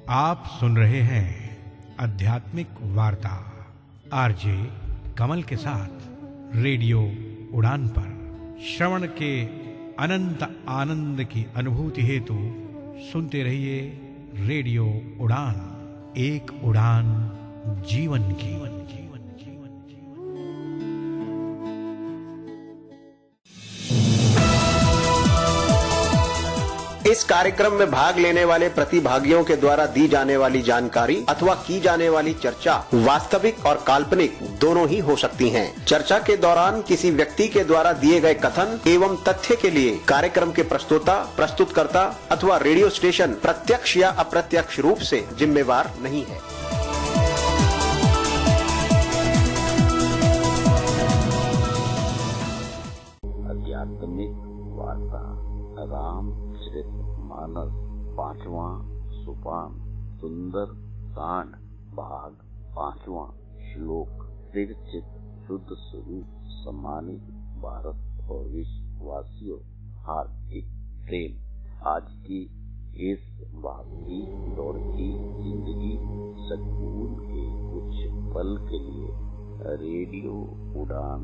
आप सुन रहे हैं आध्यात्मिक वार्ता आरजे कमल के साथ रेडियो उड़ान पर। श्रवण के अनंत आनंद की अनुभूति हेतु सुनते रहिए रेडियो उड़ान, एक उड़ान जीवन की। इस कार्यक्रम में भाग लेने वाले प्रतिभागियों के द्वारा दी जाने वाली जानकारी अथवा की जाने वाली चर्चा वास्तविक और काल्पनिक दोनों ही हो सकती हैं। चर्चा के दौरान किसी व्यक्ति के द्वारा दिए गए कथन एवं तथ्य के लिए कार्यक्रम के प्रस्तोता, प्रस्तुतकर्ता अथवा रेडियो स्टेशन प्रत्यक्ष या अप्रत्यक्ष रूप से जिम्मेवार नहीं है। आध्यात्मिक वार्ता रामचरितमानस 5वां सोपान सुंदर कांड भाग 5वां श्लोक स्थिर चित्त शुद्ध स्वरूप सम्मानित भारत और विश्ववासियों हार्दिक प्रेम। आज की इस भागती दौड़ती जिंदगी सकून के कुछ पल के लिए रेडियो उड़ान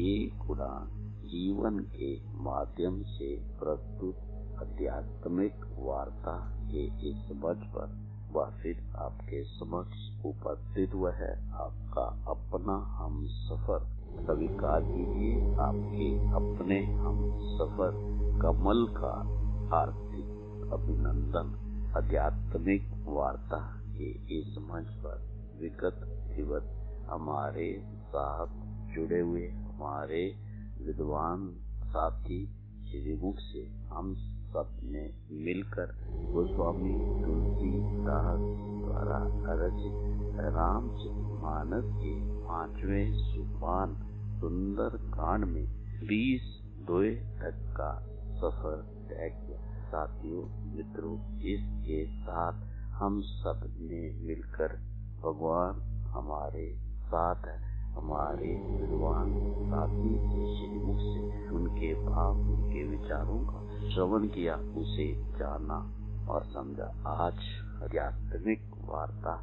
एक उड़ान जीवन के माध्यम से प्रस्तुत आध्यात्मिक वार्ता के इस मंच पर वह फिर आपके समक्ष उपस्थित हुआ है आपका अपना हम सफर। स्वीकार कीजिए आपके अपने हम सफर कमल का हार्दिक अभिनंदन। आध्यात्मिक वार्ता के इस मंच पर विगत दिवस हमारे साथ जुड़े हुए हमारे विद्वान साथी श्रीमुख से हम सब ने मिलकर गोस्वामी तुलसीदास द्वारा रचित रामचरितमानस के 5वें सोपान सुंदर कांड में 20 तक का सफर तय किया। साथियों मित्रों, इसके साथ हम सब ने मिलकर भगवान हमारे साथ है। हमारे विद्वान साथी श्रीमुख से उनके भाव उनके विचारों का श्रवण किया, उसे जाना और समझा। आज आध्यात्मिक वार्ता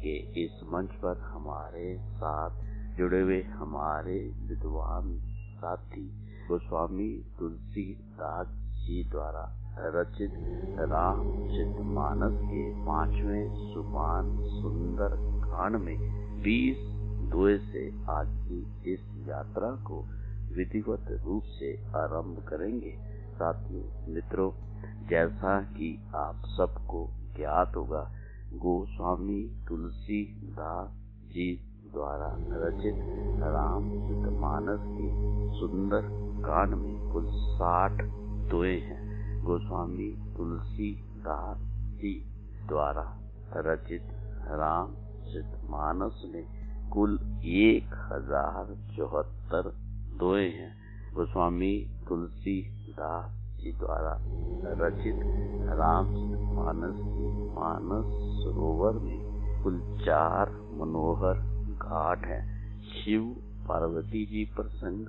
के इस मंच पर हमारे साथ जुड़े हुए हमारे विद्वान साथी गोस्वामी तुलसीदास जी द्वारा रचित रामचरितमानस के 5वें सोपान सुंदर कांड में 20 से आज की इस यात्रा को विधिवत रूप से आरंभ करेंगे। साथियों मित्रों, जैसा कि आप सबको ज्ञात होगा, गोस्वामी तुलसीदास जी द्वारा रचित रामचरितमानस के सुंदर कांड में कुल 60 दोहे हैं। गोस्वामी तुलसीदास जी द्वारा रचित रामचरितमानस में कुल 1074 दोहे हैं। गोस्वामी तुलसीदास जी द्वारा रचित रामचरितमानस के मानस सरोवर में कुल 4 मनोहर घाट हैं। शिव पार्वती जी प्रसंग,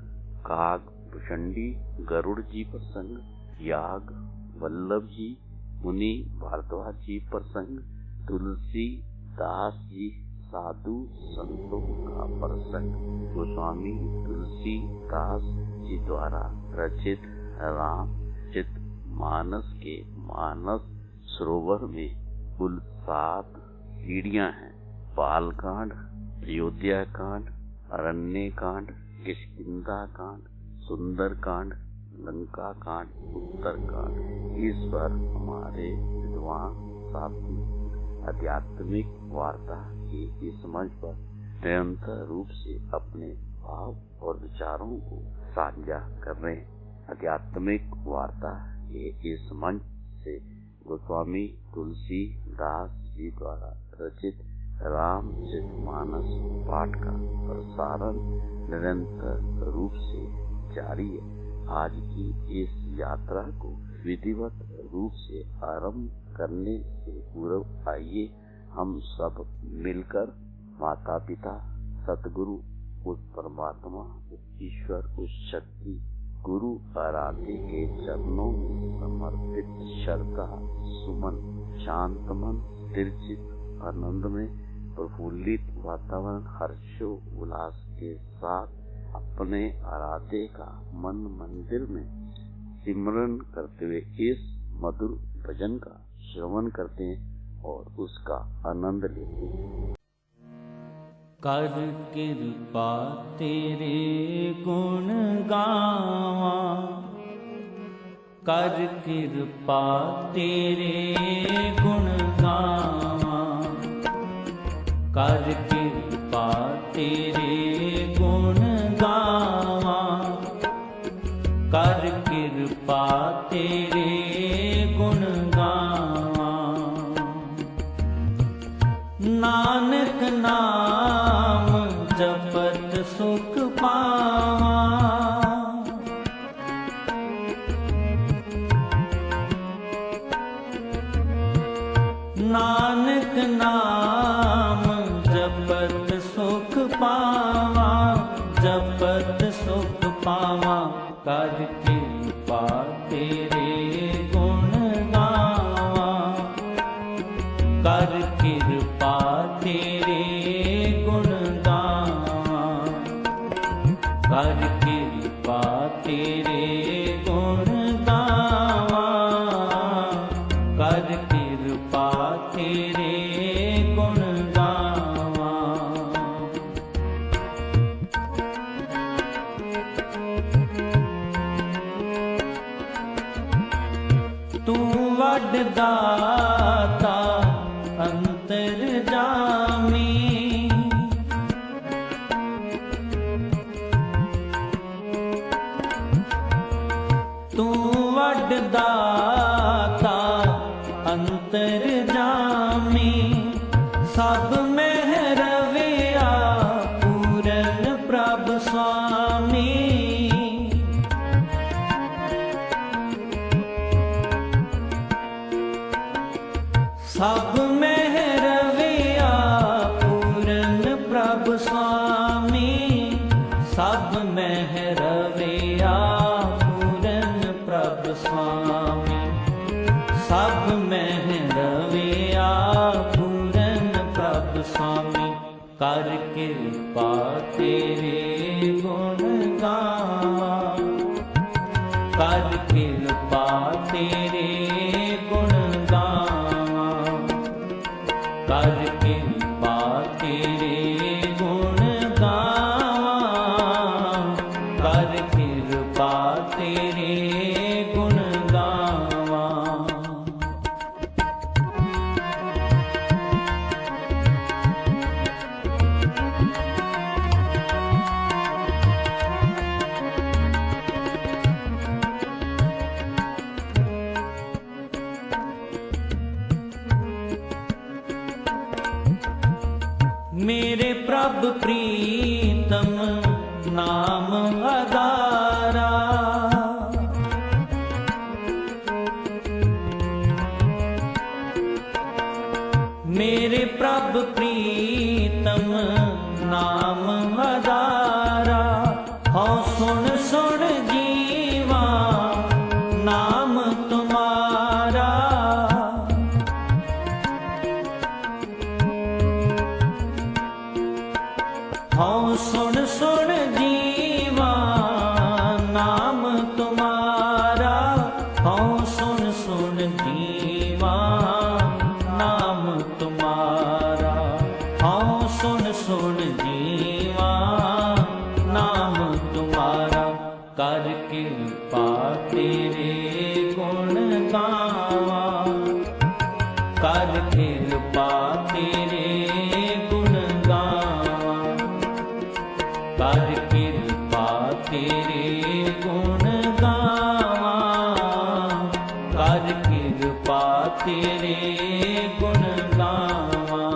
काग भुषंडी गरुड़ जी प्रसंग, याग वल्लभ जी, मुनि भारद्वाज जी प्रसंग, तुलसीदास जी साधु संतों का प्रसंग। गोस्वामी तुलसीदास जी द्वारा रचित रामचरितमानस के मानस सरोवर में कुल 7 सीढ़ियां हैं। बालकांड, अयोध्या कांड, अरण्य कांड, किष्किंधा कांड, सुंदर कांड, लंका कांड, उत्तर कांड। इस पर हमारे विद्वान साथी आध्यात्मिक वार्ता के इस मंच पर निरंतर रूप से अपने भाव और विचारों को साझा कर रहे हैं। आध्यात्मिक वार्ता के इस मंच से गोस्वामी तुलसीदास जी द्वारा रचित रामचरितमानस पाठ का प्रसारण निरंतर रूप से जारी है। आज की इस यात्रा को विधिवत रूप से आरंभ करने से पूर्व आइए हम सब मिलकर माता पिता सतगुरु उस परमात्मा उस ईश्वर उस शक्ति गुरु आराध्य के चरणों में समर्पित श्रद्धा सुमन शांत मन, स्थिर चित्त, आनंद में प्रफुल्लित वातावरण, हर्षो उल्लास के साथ अपने आराध्य का मन मंदिर में सिमरन करते हुए इस मधुर भजन का श्रवण करते हैं और उसका आनंद लेते हैं। कर कृपा तेरे गुण गावा, कर कृपा तेरे गुण गावा, कर कृपा तेरे गुण गावा, कर कृपा तेरे गुण गावा। नानक नाम जपत सुख पावा, नानक नाम जपत सुख पावा, जपत सुख पावा। कर कृपा तेरे गुण गावा, कर कृपा तेरे गुण गावा, कर कृपा तेरे गुण गावा, कर कृपा तेरे गुण गावा। तू वड दाता अंतर जामी, तू वड दाता अंतर जामी, सब में रविया पूरन प्रभ स्वामी। सब में रविया पूरन प्रभ स्वामी, सब में रविया पूरन प्रभ स्वामी, सब में रविया पूरन प्रभ स्वामी। कर कृपा तेरे गुण गावा, कर कृपा तेरे गुण गावा, कर कृपा तेरे गुण गावा, कर कृपा तेरे गुण गावा। मेरे प्रभ प्रीतम नाम आधारा, मेरे प्रभ प्रीतम नाम आधारा। हाँ सुन सुन जीवा नाम तुम्हारा, हाँ सुन सुन जीवा नाम तुम्हारा, हाँ सुन सुन जीवा नाम तुम्हारा, हाँ सुन सुन जीवा नाम तुम्हारा। कर कृपा तेरे गुण गावा, कर कृपा तेरे गुण गावा, कर कृपा तेरे गुण गावा, कर कृपा तेरे गुण गावा।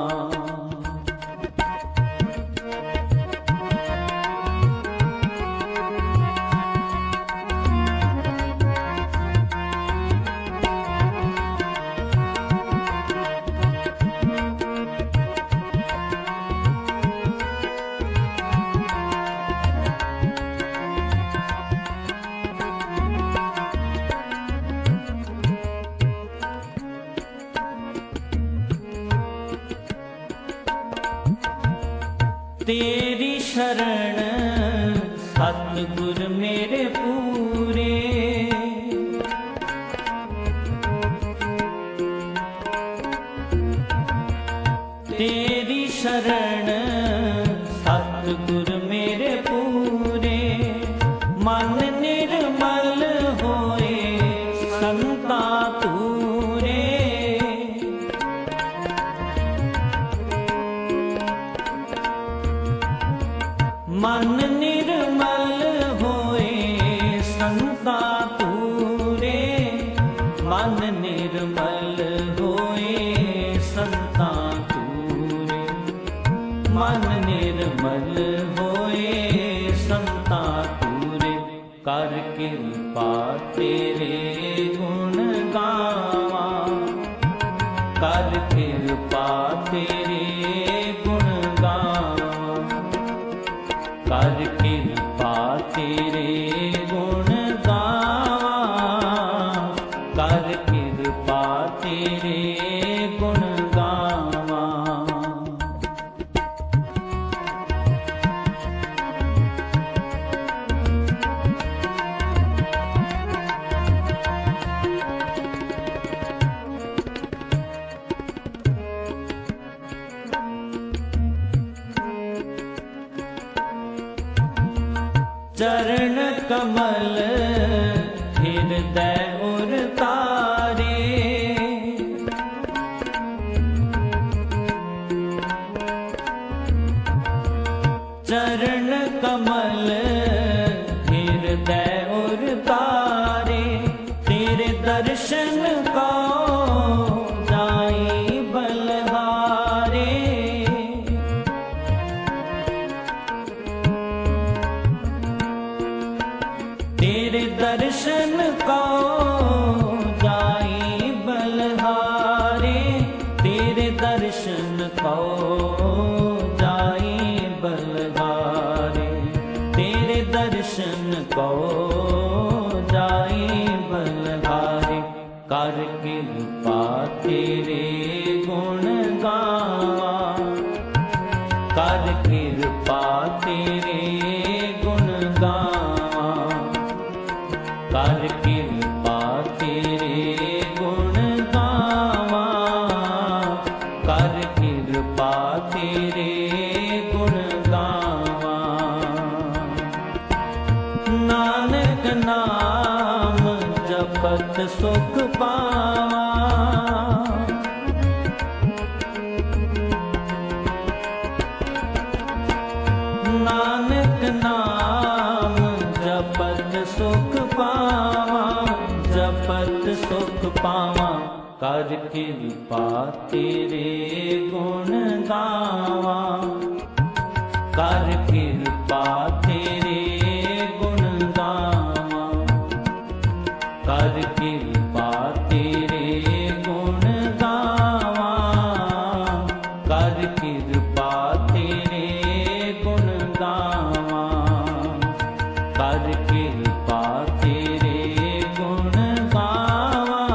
तेरी शरण सतगुर मेरे पूरे, तेरी शरण सतगुर मेरे पूरे, मन निर्मल होए संता तूरे, मन निर्मल होए संता तूरे, मन निर्मल होए संता तूरे, मन निर्मल होए संता तूरे, कर कृपा तेरे गुण गावा, कर कृपा तेरे गुण गावा, कर कृपा तेरे गुण गावा, कर कृपा तेरे गुण गावा। चरण कमल हृदय उर तारे, चरण कमल हृदय उर तारे, तेरे दर्शन को जाई बलहारे, तेरे दर्शन को जाई बलहारे, तेरे दर्शन को जाई बलहारे, तेरे दर्शन को जाई बलहारे, कर कृपा तेरे गुण गावा, कर कृपा तेरे गुण गावा, कर कृपा तेरे गुण गावा, कर कृपा तेरे गुण गावा। नानक नाम जपत सुख पावा, नानक नाम जपत सुख पावा, जपत सुख पावा, कर कृपा तेरे गुण गावा, कर कृपा तेरे गुण गावा, कर कृपा तेरे गुण गावा, कर कृपा तेरे गुण गावा, कर कृपा तेरे गुण गावा,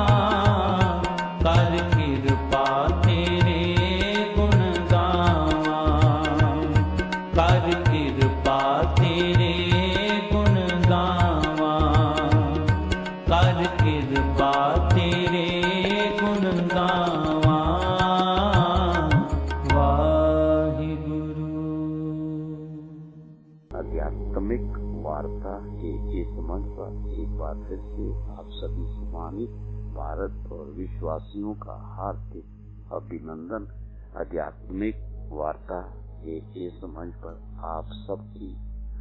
कर कृपा तेरे गुण गावा, कर कृपा तेरे गुण गावा, कर कृपा तेरे गुण गावा। वाहिगुरु। आध्यात्मिक वार्ता के इस मंच पर एक बार फिर से आप सभी सम्मानित भारत और विश्ववासियों का हार्दिक अभिनंदन। आध्यात्मिक वार्ता के इस मंच पर आप सबकी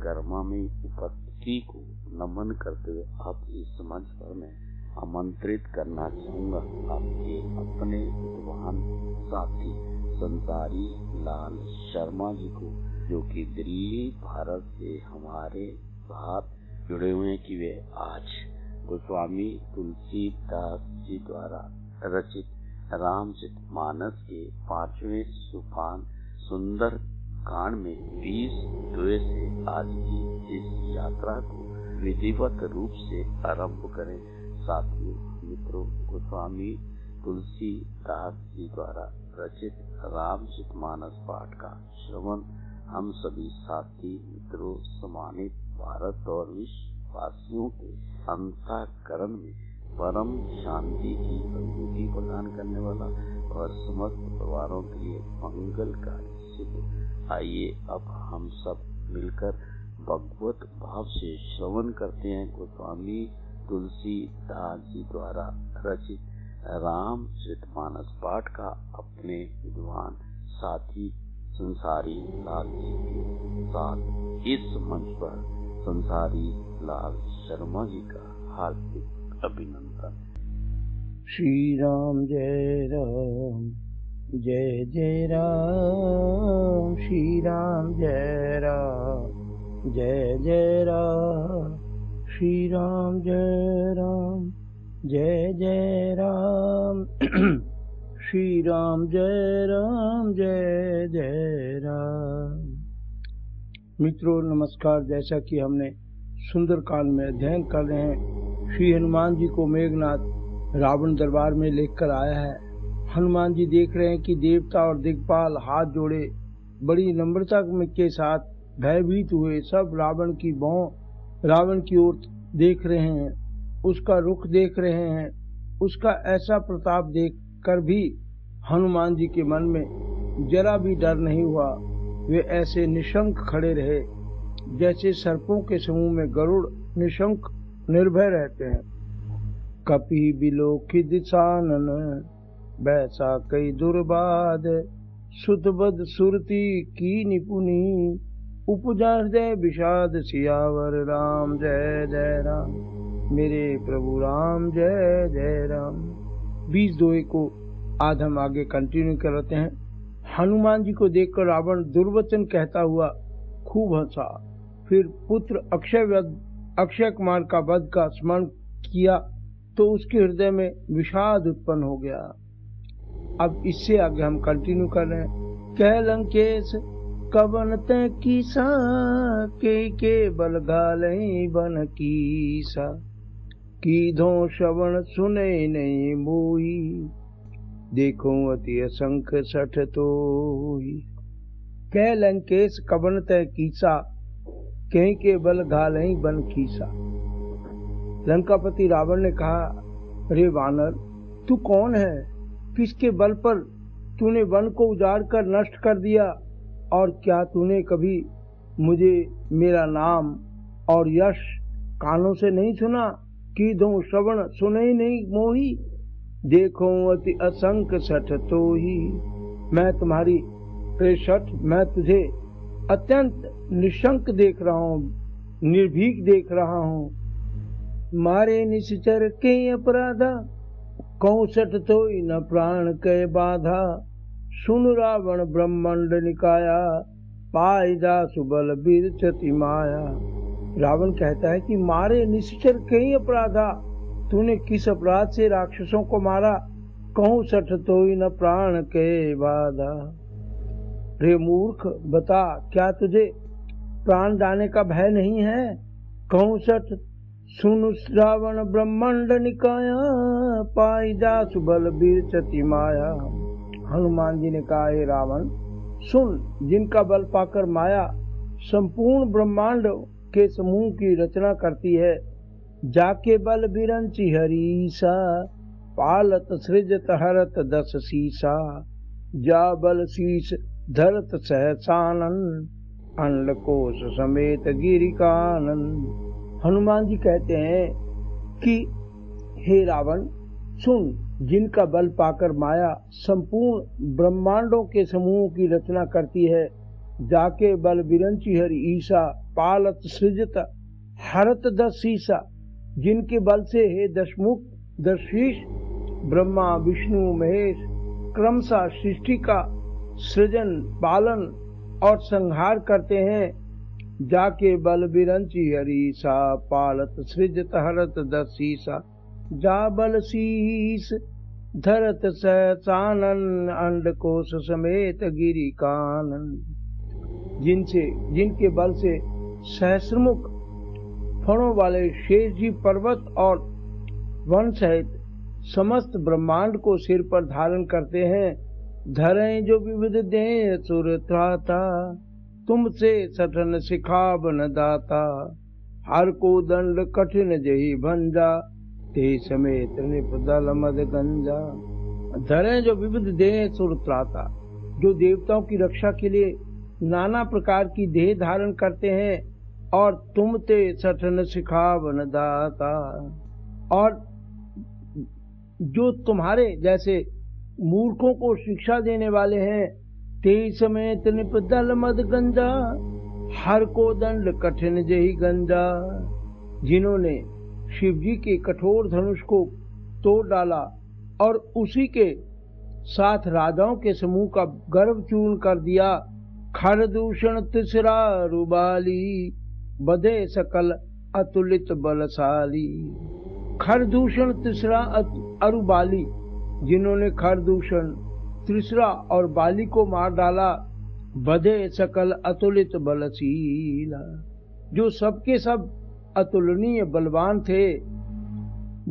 गर्मामी उपस्थिति को नमन करते हुए आप इस मंच पर मैं आमंत्रित करना चाहूँगा आपके अपने विद्वान साथी संसारी लाल शर्मा जी को, जो कि दिल्ली भारत से हमारे साथ जुड़े हुए हैं, कि वे आज गोस्वामी तुलसीदास जी द्वारा रचित रामचरितमानस के 5वें सोपान सुंदर कांड में 20 द्वय से आज की इस यात्रा को विधिवत रूप से आरंभ करें। साथियों, मित्रों, गोस्वामी तुलसीदास जी द्वारा रचित रामचरितमानस पाठ का श्रवण हम सभी साथी मित्रों, सम्मानित भारत और विश्ववासियों के अंतःकरण में परम शांति की अनुभूति प्रदान करने वाला और समस्त परिवारों के लिए मंगलकारी सिद्ध। आइए अब हम सब मिलकर भगवत भाव से श्रवण करते हैं गोस्वामी तुलसीदास जी द्वारा रचित रामचरितमानस पाठ का अपने विद्वान साथी संसारी लाल जी के साथ। इस मंच पर संसारी लाल शर्मा जी का हार्दिक अभिनंदन। श्री राम जय राम जय जय राम, श्री राम जय राम जय जय राम, श्री राम जय राम जय जय राम, श्री राम जय राम जय जय राम। मित्रों नमस्कार। जैसा कि हमने सुंदरकांड में अध्ययन कर रहे हैं, श्री हनुमान जी को मेघनाथ रावण दरबार में लेकर आया है। हनुमान जी देख रहे हैं कि देवता और दिक्पाल हाथ जोड़े बड़ी नम्रता के साथ भयभीत हुए सब रावण की ओर देख रहे हैं, उसका रुख देख रहे हैं। उसका ऐसा प्रताप देख कर भी हनुमान जी के मन में जरा भी डर नहीं हुआ। वे ऐसे निशंक खड़े रहे जैसे सर्पों के समूह में गरुड़ निशंक निर्भय रहते हैं। कपि बिलोकित सानन बैसा कई दुर्बाद, सुतबद सुरती की निपुनी, उपजा हृदय विषाद, सियावर राम जय जय राम, मेरे प्रभु राम जय जय राम। 20 दोहे को आज हम आगे कंटिन्यू करते हैं। हनुमान जी को देखकर रावण दुर्वचन कहता हुआ खूब हंसा। फिर पुत्र अक्षय कुमार का वध का स्मरण किया तो उसके हृदय में विषाद उत्पन्न हो गया। अब इससे आगे हम कंटिन्यू कर रहे हैं। कह लंकेश कवन तै कीसा, के बल घालई बन कीसा, कीधो श्रवण सुने नहीं मोई, देखो अति असंख सठ तोई। कह लंकेश कवन तै कीसा, कहीं के बल घालई बन कीसा। लंकापति रावण ने कहा, अरे वानर, तू कौन है? किसके बल पर तूने वन को उजाड़ कर नष्ट कर दिया? और क्या तूने कभी मुझे मेरा नाम और यश कानों से नहीं सुना? की दो श्रवण सुने ही नहीं मोही, देखो अति असंख सठ तोही। मैं तुम्हारी प्रेषठ, मैं तुझे अत्यंत निशंक देख रहा हूँ, निर्भीक देख रहा हूँ। मारे निश्चर के अपराधा, कहूँ सठ तोई न प्राण के बाधा। सुन रावण ब्रह्मांड निकाया, पाई जा सुबल बीर चति माया। रावण कहता है कि मारे निश्चर कई अपराधा, तूने किस अपराध से राक्षसों को मारा? कहूँ सठ तोई न प्राण के बाधा। रे मूर्ख, बता क्या तुझे प्राण जाने का भय नहीं है? कहूँ सठ सुन रावण ब्रह्मांड निकाया, पाई जा सुबल बीर चति माया। हनुमान जी ने कहा, हे रावण सुन, जिनका बल पाकर माया संपूर्ण ब्रह्मांड के समूह की रचना करती है, जाके बल बिरंची हरीसा, पालत सृजत हरत दस सीसा। जा बल शीस धरत सहसानन, अंडकोश समेत गिरिकानन। हनुमान जी कहते हैं कि हे रावण सुन, जिनका बल पाकर माया संपूर्ण ब्रह्मांडों के समूह की रचना करती है, जाके बल बिरंची हरि ईसा, पालत सृजत हरत दस शीसा। जिनके बल से हे दशमुख दशशीष ब्रह्मा विष्णु महेश क्रमशः सृष्टि का सृजन पालन और संहार करते हैं, जाके बल बिरंची हरीसा, पालत सृजत हरत दस शीसा। जा बल शीस धरत सहसानन, अंडकोश समेत गिरि कानन। जिनके बल से सहस्रमुख फणों वाले शेष जी पर्वत और वन सहित समस्त ब्रह्मांड को सिर पर धारण करते हैं। धरें जो विविध देह सुर त्राता, तुमसे सठन सिखावन दाता, हर को दंड कठिन जही भंजा, ते समेत निपदल मद गंजा। धरे जो विविध देह सुर त्राता, जो देवताओं की रक्षा के लिए नाना प्रकार की देह धारण करते हैं, और तुम ते सठन सिखावन दाता, और जो तुम्हारे जैसे मूर्खों को शिक्षा देने वाले हैं। ते समेत निपदल मद गंजा, हर को दंड कठिन जही गंजा, जिन्होंने शिव जी के कठोर धनुष को तोड़ डाला और उसी के साथ राजाओं के समूह का गर्व चूर्ण कर दिया। खर दूषण तिसरा रुबाली, बधे सकल अतुलित बलशाली। खर दूषण तिसरा अरुबाली, जिन्होंने खर दूषण त्रिसरा और बाली को मार डाला। बधे सकल अतुलित बलशीला, जो सबके सब अतुलनीय बलवान थे।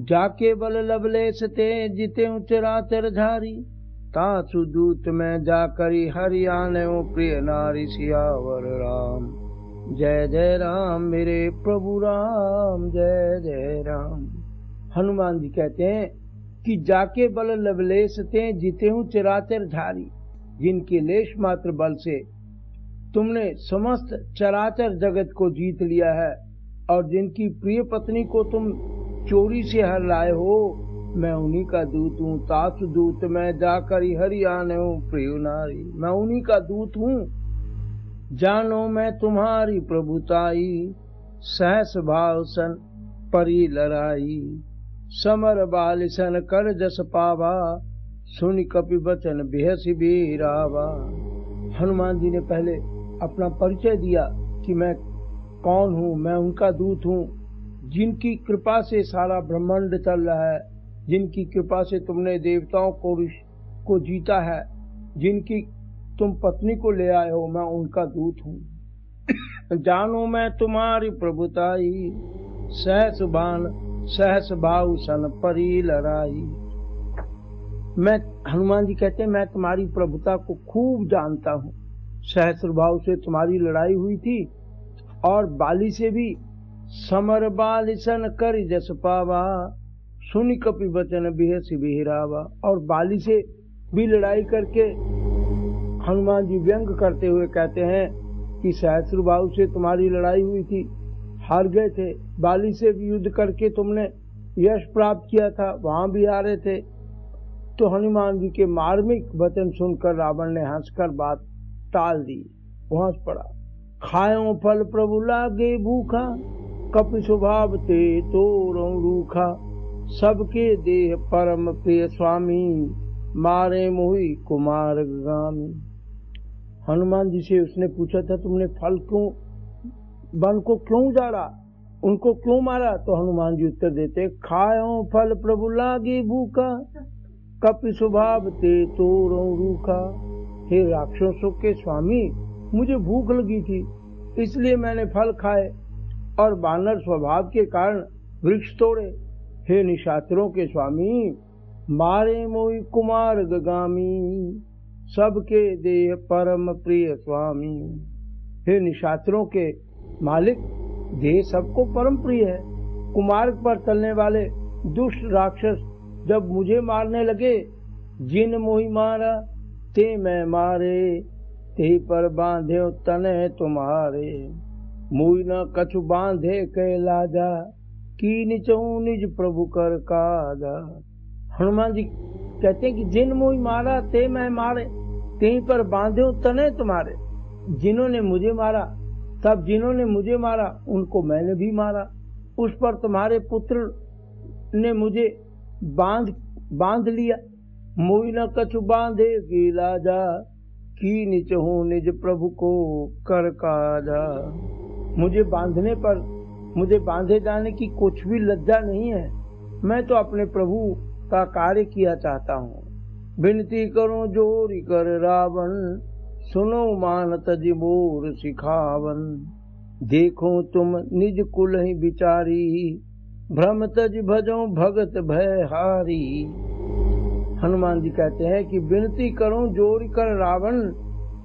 जाके बल लवलेश ते जिते चराचर झारी, तासु दूत में जाकरी हरियाणे प्रिय नारी सियावर राम। जय जय राम मेरे प्रभु राम, जय जय राम। हनुमान जी कहते हैं कि जाके बल लवलेश ते जिते हूँ चराचर झारी, जिनके लेश मात्र बल से तुमने समस्त चराचर जगत को जीत लिया है, और जिनकी प्रिय पत्नी को तुम चोरी से हर लाए हो, मैं उन्हीं का दूत हूँ। तासु दूत मैं जाकर हरियाणे हूँ प्रिय नारी, मैं उन्हीं का दूत हूँ। जानो मैं तुम्हारी प्रभुताई, सहस भाव सन परी लड़ाई। समर बाल सन कर जस पावा, सुन कपि बचन बेहसी बीरावा। हनुमान जी ने पहले अपना परिचय दिया कि मैं कौन हूँ। मैं उनका दूत हूँ, जिनकी कृपा से सारा ब्रह्मांड चल रहा है, जिनकी कृपा से तुमने देवताओं को जीता है, जिनकी तुम पत्नी को ले आए हो, मैं उनका दूत हूँ। जानो मैं तुम्हारी प्रभुताई, सहस बान सहस भाव सन परी लड़ाई। मैं हनुमान जी कहते हैं मैं तुम्हारी प्रभुता को खूब जानता हूँ। सहस्र भाव से तुम्हारी लड़ाई हुई थी, और बाली से भी। समर बाल सन कर जस पावा, सुनि कपि बचन बेहसी बिहरावा। और बाली से भी लड़ाई करके हनुमान जी व्यंग करते हुए कहते हैं कि सहस्र भाव से तुम्हारी लड़ाई हुई थी, हार गए थे। बाली से भी युद्ध करके तुमने यश प्राप्त किया था, वहां भी हारे थे। तो हनुमान जी के मार्मिक वचन सुनकर रावण ने हंसकर बात टाल दी, वो हंस पड़ा। खायो फल प्रभु लागे भूखा, कपि स्वभाव ते तोरो रूखा। सबके देह परम प्रिय स्वामी, मारे मोहि कुमार गामी। हनुमान जी से उसने पूछा था तुमने फल क्यों वन को क्यों उजाड़ा, उनको क्यों मारा? तो हनुमान जी उत्तर देते, खायो फल प्रभु लागे भूखा, कपि स्वभाव ते तोरो रूखा। हे राक्षसों के स्वामी, मुझे भूख लगी थी, इसलिए मैंने फल खाए और बानर स्वभाव के कारण वृक्ष तोड़े। हे निशाचरों के स्वामी, मारे मोहि कुमार गगामी। सबके देह परम प्रिय स्वामी। हे निशाचरों के मालिक, देह सबको परम प्रिय है। कुमार्ग पर चलने वाले दुष्ट राक्षस जब मुझे मारने लगे, जिन मोहि मारा ते मैं मारे, ते पर बांधे तने तुम्हारे। मोहि न कछु बांधे कैलाजा, की निचहु निज प्रभु कर काजा। हनुमान जी कहते हैं कि जिन मोहि मारा ते मैं मारे, ते पर बांधे तने तुम्हारे। जिन्होंने मुझे मारा, तब जिन्होंने मुझे मारा उनको मैंने भी मारा। उस पर तुम्हारे पुत्र ने मुझे बांध लिया। मोहि न कछु बांधे की लाजा, की निचहु निज प्रभु को कर काजा। मुझे बांधने पर, मुझे बांधे जाने की कुछ भी लज्जा नहीं है। मैं तो अपने प्रभु का कार्य किया चाहता हूँ। विनती करो जोरी कर रावण, सुनो मान तज मोर सिखावन। देखो तुम निज कुल ही बिचारी, भ्रम तज भजो भगत भयहारी। हनुमान जी कहते हैं कि विनती करो जोरी कर रावण,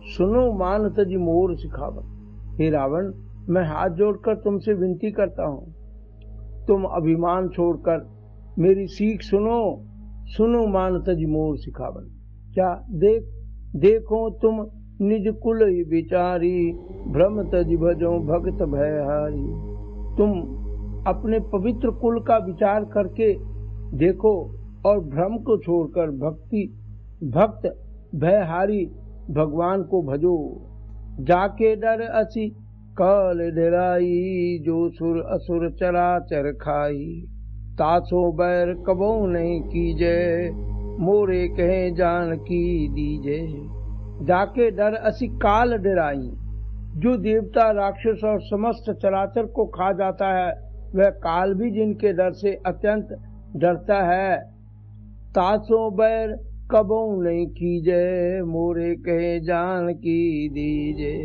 सुनो मान तजी मोर सिखावन। हे रावण, मैं हाथ जोड़कर तुमसे विनती करता हूँ, तुम अभिमान छोड़कर मेरी सीख सुनो। सुनो मान तजी मोर सिखावन। क्या देखो तुम निज कुल विचारी, भ्रम तज भजो भक्त भयहारी। तुम अपने पवित्र कुल का विचार करके देखो और भ्रम को छोड़कर भक्त भयहारी भगवान को भजो। जाके डर असी काल डराई, जो सुर असुर चराचर खाई। तासो बैर कबो नहीं कीजे, मोरे कहे जान की दीजे। जाके डर असी काल डराई, जो देवता राक्षस और समस्त चराचर को खा जाता है, वह काल भी जिनके डर से अत्यंत डरता है। तासो बैर कबो नहीं कीजे, मोरे कहे जान की दीजे।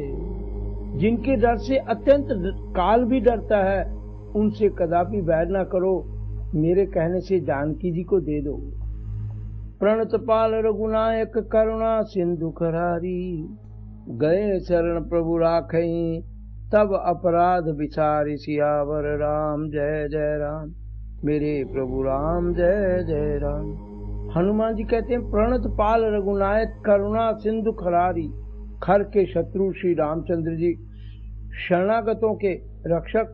जिनके डर से अत्यंत काल भी डरता है, उनसे कदापि बैर न करो, मेरे कहने से जानकी जी को दे दो। प्रणत पाल रघुनायक करुणा सिंधु करारी, गए शरण प्रभु राखई, तब अपराध विचारि। सियावर राम जय जय राम, मेरे प्रभु राम जय जय राम। हनुमान जी कहते हैं, प्रणत पाल रघुनायक करुणा सिंधु खरारी। खर के शत्रु श्री रामचंद्र जी शरणागतों के रक्षक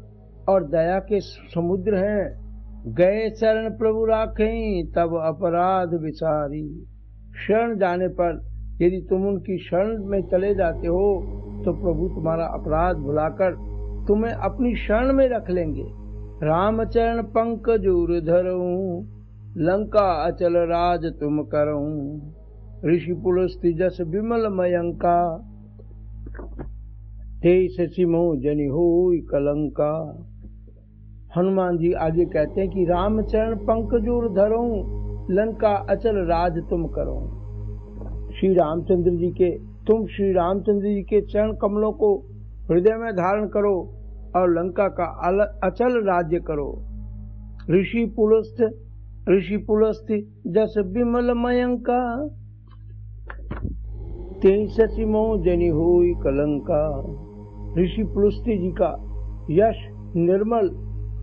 और दया के समुद्र हैं। गए शरण प्रभु राखें, तब अपराध विसारी। शरण जाने पर यदि तुम उनकी शरण में चले जाते हो, तो प्रभु तुम्हारा अपराध भुलाकर तुम्हें अपनी शरण में रख लेंगे। रामचरण पंकज उर धरऊं, लंका अचल राज तुम करऊं। ऋषि पुलस्ति जस विमल मयंका, तेईस सिमो जनि होई कलंका। हनुमान जी आगे कहते हैं कि रामचरण पंकज उर धरऊं, लंका अचल राज तुम करो। श्री रामचंद्र जी के चरण कमलों को हृदय में धारण करो और लंका का अचल राज्य करो। ऋषि पुलस्ति जस विमल मयंका, तेईस सिमो जनि होई कलंका। ऋषि पुलस्ति जी का यश निर्मल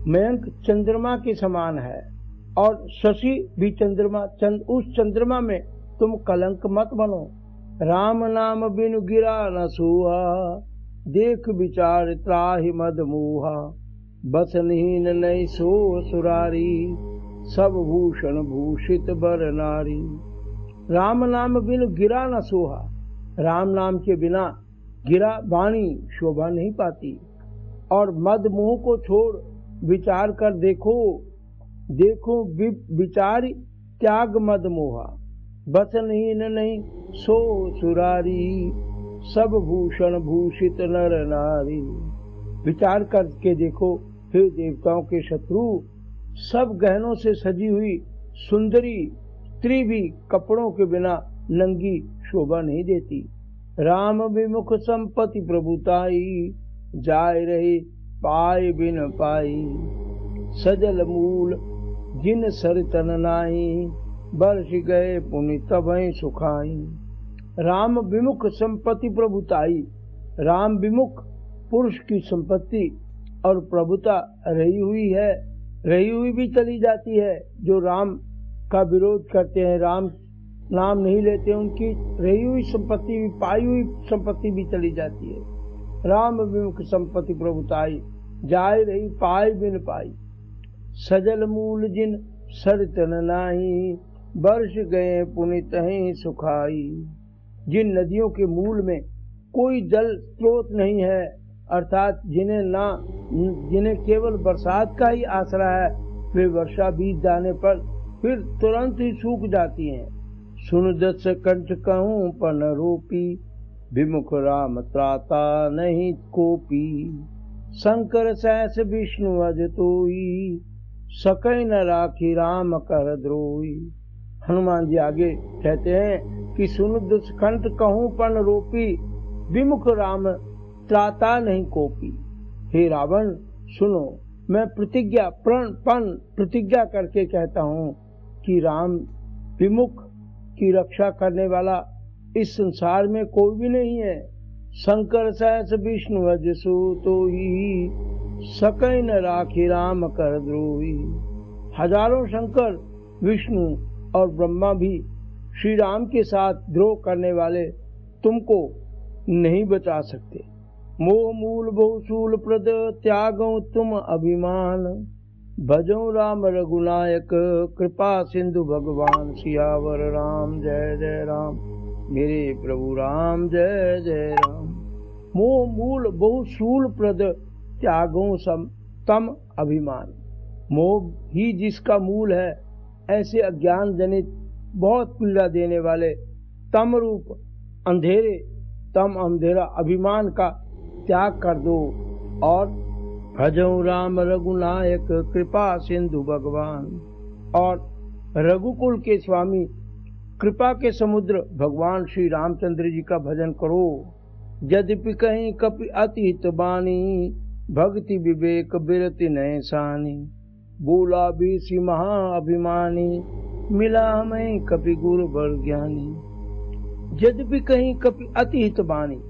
मयंक चंद्रमा के समान है, और शशि भी उस चंद्रमा में तुम कलंक मत बनो। राम नाम बिनु गिरा न सोहा, देख विचार त्राहि मद मोहा। बसनहीन नहीं सो सुरारी, सब भूषण भूषित बर नारी। राम नाम बिनु गिरा न सोहा, राम नाम के बिना गिरा वाणी शोभा नहीं पाती। और मद मोह को छोड़ विचार कर देखो विचार त्याग मद मोहा। बसनहीन नहीं सो सुरारी, सब भूषण भूषित नर नारी। विचार करके देखो हे देवताओं के शत्रु, सब गहनों से सजी हुई सुंदरी स्त्री भी कपड़ों के बिना नंगी शोभा नहीं देती। राम विमुख संपत्ति प्रभुताई, जाय रही पाए बिन पाई। सजल मूल जिन सर तन नाई, बरस गए पुनि तबहि सुखाई। राम विमुख संपत्ति प्रभुताई, राम विमुख पुरुष की संपत्ति और प्रभुता रही हुई भी चली जाती है। जो राम का विरोध करते हैं, राम नाम नहीं लेते, उनकी रही हुई संपत्ति भी, पाई हुई संपत्ति भी चली जाती है। राम विमुख संपत्ति प्रभुताई, जाय रही पाई बिन पाई। सजल मूल जिन सर तन नाई, वर्ष गए पुनि तहि सुखाई। जिन नदियों के मूल में कोई जल स्रोत नहीं है, अर्थात जिन्हें केवल बरसात का ही आसरा है, वे वर्षा बीत जाने पर फिर तुरंत ही सूख जाती हैं। सुन दस कंठ कहूँ पन रोपी, विमुख राम त्राता नहीं कोपी। शंकर सहस विष्णु अज तोई, सकै न राखी राम कर द्रोही। हनुमान जी आगे कहते हैं कि सुन दस कंठ कहूँ पन रोपी, विमुख राम त्राता नहीं कोपी। हे रावण सुनो, मैं प्रतिज्ञा करके कहता हूँ कि राम विमुख की रक्षा करने वाला इस संसार में कोई भी नहीं है। शंकर सहस विष्णु अजसो तो ही सकै न राखी राम कर द्रोही। हजारों शंकर विष्णु और ब्रह्मा भी श्री राम के साथ द्रोह करने वाले तुमको नहीं बचा सकते। मोह मूल बहुशूल प्रद त्यागो तुम अभिमान। भजो राम रघुनायक कृपा सिंधु भगवान। सियावर राम जय जय राम, मेरे प्रभु राम जय जय राम। मोह मूल बहुशूल प्रद त्यागो तम अभिमान। मोह ही जिसका मूल है, ऐसे अज्ञान जनित बहुत पीड़ा देने वाले तम रूप अंधेरे, तम अंधेरा अभिमान का त्याग कर दो और भजो राम रघुनायक कृपा सिंधु भगवान। और रघुकुल के स्वामी कृपा के समुद्र भगवान श्री रामचंद्र जी का भजन करो। यद्यपि कहीं कपि अति हित बानी, भक्ति विवेक बिरति नय सानी। बोला बीसी महा अभिमानी, मिला हमें कपि गुरु बर ज्ञानी। यद्यपि कहीं कपि अति हित बानी,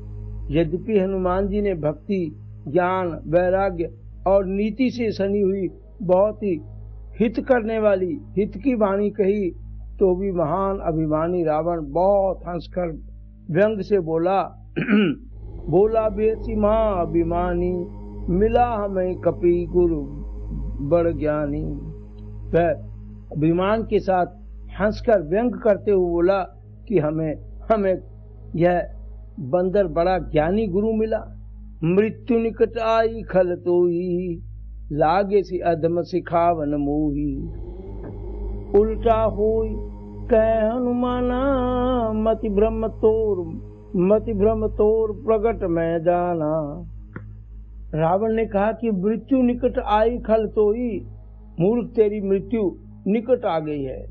यद्यपि हनुमान जी ने भक्ति ज्ञान वैराग्य और नीति से सनी हुई बहुत ही हित करने वाली हित की वाणी कही, तो भी महान अभिमानी रावण बहुत हंसकर व्यंग से बोला बोला बेसी मां अभिमानी, मिला हमें कपि गुरु बड़ ज्ञानी। वह अभिमान के साथ हंसकर व्यंग करते हुए बोला कि हमें यह बंदर बड़ा ज्ञानी गुरु मिला। मृत्यु निकट आई खल तोही, लागे सी अधम सिखावन मोही। उल्टा होई कह हनुमाना, मति भ्रम तोर प्रगट में जाना। रावण ने कहा कि मृत्यु निकट आई खल तोही, मूर्ख तेरी मृत्यु निकट आ गई है।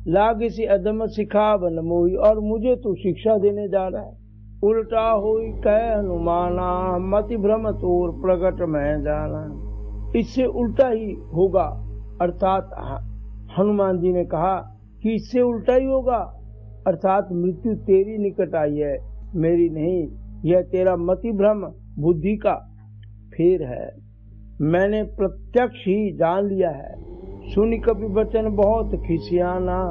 लागे सी अधम सिखावन मोही, और मुझे तू शिक्षा देने जा रहा है। उल्टा होई कह हनुमाना, मति भ्रम तोर प्रगट में जाना। इससे उल्टा ही होगा, अर्थात हनुमान जी ने कहा कि इससे उल्टा ही होगा, अर्थात मृत्यु तेरी निकट आई है, मेरी नहीं। यह तेरा मति भ्रम बुद्धि का फेर है, मैंने प्रत्यक्ष ही जान लिया है। सुनि कपि वचन बहुत खिसियाना,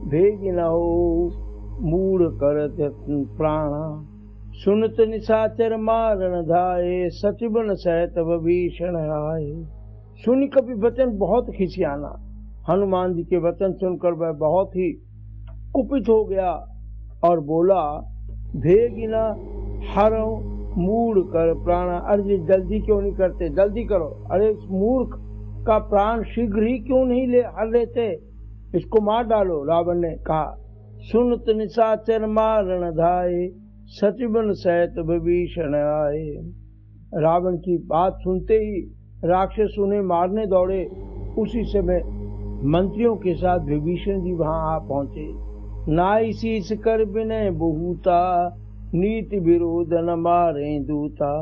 भेग न हो मूढ़ करत प्राणा। सुनत निशाचर मारण धाये, सचिवन सहत भीषण आए। सुनि कपि वचन बहुत खिसियाना, हनुमान जी के वचन सुनकर वह बहुत ही कुपित हो गया और बोला भेगी न हरो मूढ़ कर प्राणा। अरे जल्दी क्यों नहीं करते, जल्दी करो। अरे इस मूर्ख का प्राण शीघ्र ही क्यों नहीं हर लेते, इसको मार डालो। रावण ने कहा सुनत निशाचर मारण धाये, सचिवन सहित विभीषण आए। रावण की बात सुनते ही राक्षस उन्हें मारने दौड़े। उसी समय मंत्रियों के साथ विभीषण जी वहां आ पहुंचे। नाई शीस कर विनय बहुता, नीति विरोध न मारे दूता।